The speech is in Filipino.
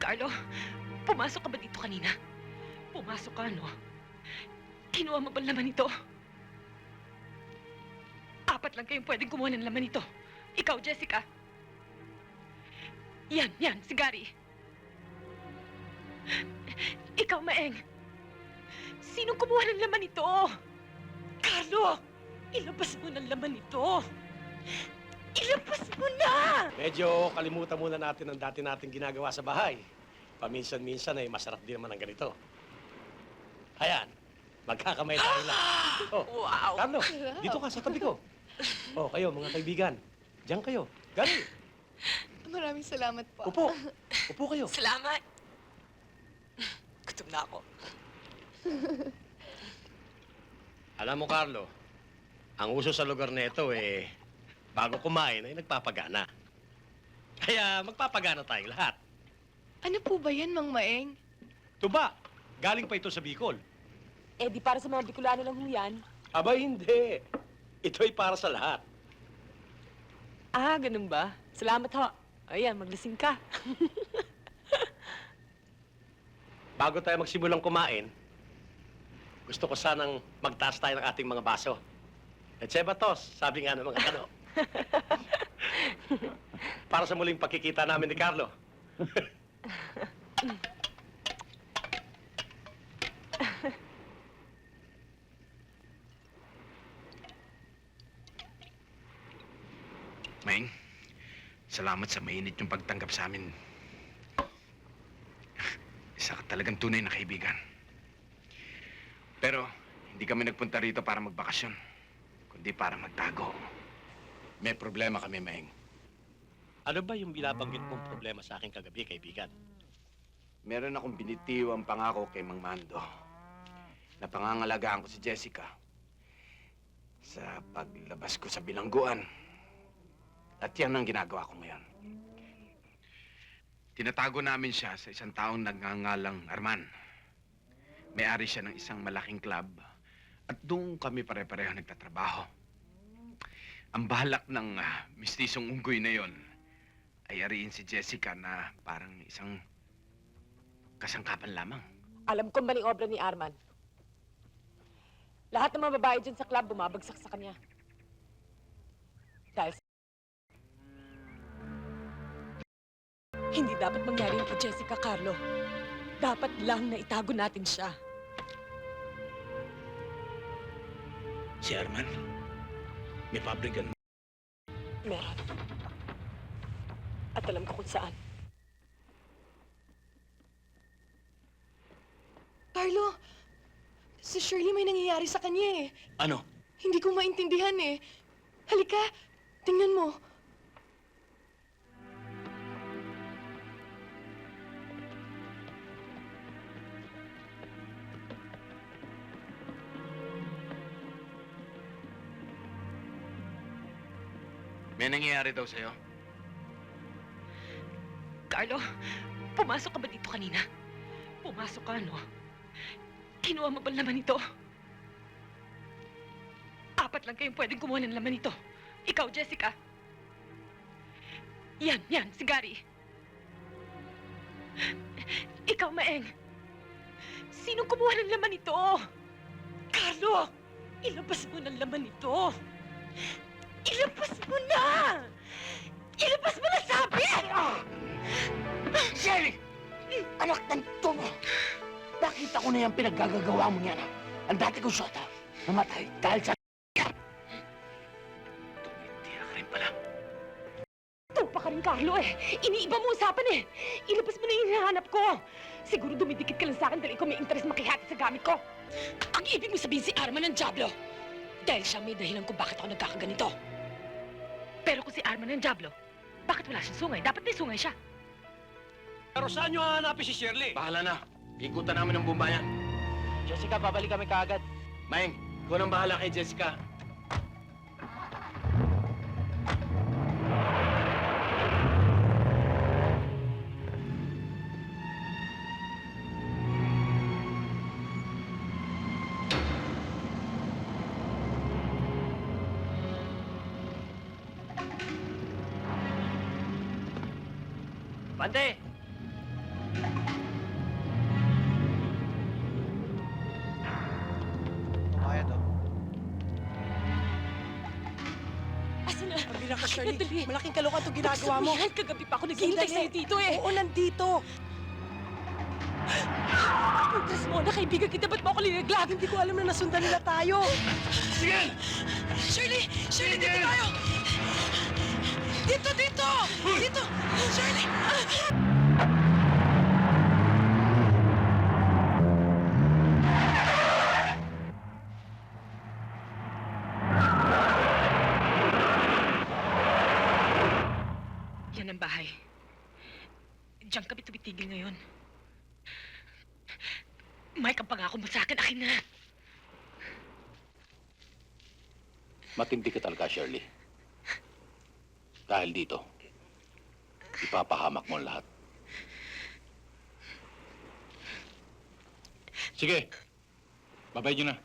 Carlo, pumasok ka ba dito kanina? Pumasok ka, no? Kinuha mo ba ang laman nito? Apat lang kayong pwedeng kumuha ng laman nito. Ikaw, Jessica. Yan, si Gary. Ikaw, Maeng. Sinong kumuha ng laman nito? Carlo! Ilabas mo ng laman nito! Ilabas mo na! Medyo kalimutan muna natin ang dati nating ginagawa sa bahay. Paminsan-minsan ay masarap din naman ang ganito. Ayan, magkakamay tayo lang. Oh, Wow! Carlo, dito ka sa tabi ko. Oh, kayo mga kaibigan. Diyan kayo. Gary, Maraming salamat po. upo. Upo kayo. Salamat! Gutom na ako. Alam mo, Carlo, ang uso sa lugar na ito bago kumain ay nagpapagana. Kaya magpapagana tayong lahat. Ano po ba yan, Mang Maeng? Tuba, galing pa ito sa Bicol. Eh, di para sa mga Bicolano lang ho yan. Aba, hindi. Ito'y para sa lahat. Ah, ganun ba? Salamat ho. Ayan, maglasing ka. Bago tayo magsimulang kumain, gusto ko sanang magtaas tayo ng ating mga baso. Etsebatos, sabi nga ng mga kano. Para sa muling pagkikita namin ni Carlo. Maeng, salamat sa mainit yung pagtanggap sa amin. Isa ka talagang tunay na kaibigan. Pero, hindi kami nagpunta rito para magbakasyon, kundi para magtago. May problema kami, Maeng. Ano ba yung binabanggit mong problema sa akin kagabi, kaibigan? Meron akong binitiwang pangako kay Mang Mando na pangangalagaan ko si Jessica sa paglabas ko sa bilangguan. At yan ang ginagawa ko ngayon. Tinatago namin siya sa isang taong nagngangalang Arman. May-ari siya ng isang malaking club at doon kami pare-pareho nagtatrabaho. Ang balak ng mistisong unggoy na yon ay ariin si Jessica na parang isang kasangkapan lamang. Alam ko maling obra ni Arman. Lahat ng mga babae dyan sa club bumabagsak sa kanya. Dahil hindi dapat mangyari yun kay Jessica, Carlo. Dapat lang na itago natin siya. Si Arman? May pabrikan. Meron. At alam ko kung saan. Carlo, si Shirley may nangyayari sa kanya eh. Ano? Hindi ko maintindihan eh. Halika, tingnan mo. May nangyayari daw sa'yo? Carlo, pumasok ka ba dito kanina? Pumasok ka, no? Kinuha mo ba ang laman nito? Apat lang kayong pwedeng kumuha ng laman nito. Ikaw, Jessica. Yan, si Gary. Ikaw, Maeng. Sinong kumuha ng laman nito? Carlo! Ilabas mo ng laman nito! Ilabas mo na! Ilabas mo na sabi! Shelly! Anak ng tubo! Nakita ko na yung pinaggagawa mo niyan. Ang dati kong syota, namatay dahil sa... Tumitira ka rin pala. Tupa ka rin, Carlo eh. Iniiba mo usapan eh. Ilabas mo na yung hinahanap ko. Siguro dumidikit ka lang sa akin dahil ikaw may interes makihati sa gamit ko. Ang ibig mo sabihin si Arman ng Diablo. Dahil siya may dahilan kung bakit ako nagkakaganito. Pero kung si Arman ng Diablo, bakit wala siyang sungay? Dapat may sungay siya. Pero saan nyo hahanapin si Shirley? Bahala na. Ikutan namin ang buong bayan. Jessica, babalik kami kaagad. Maeng, ikaw nang bahala kay Jessica. Bante! Bayad, oh. Asan na? Pabila ka, Shirley. Dali. Malaking kaloka itong ginagawa mo. Sabihan, kagabi pa ako naghihintay Sandali. sa'yo dito eh. Oo, nandito. Putras mo na kaibigan kita, ba't mo ako linaglag? Hindi ko alam na nasundan nila tayo. Sige! Shirley! Shirley, dito tayo! Dito, dito! Dito! Shirley! Yan ang bahay. Diyan kami tumitigil ngayon. Mike, ang pangako mo sa akin, akin na. Matindi ka talaga, Shirley. Dahil dito, ipapahamak mo ang lahat. Sige, babay nyo na.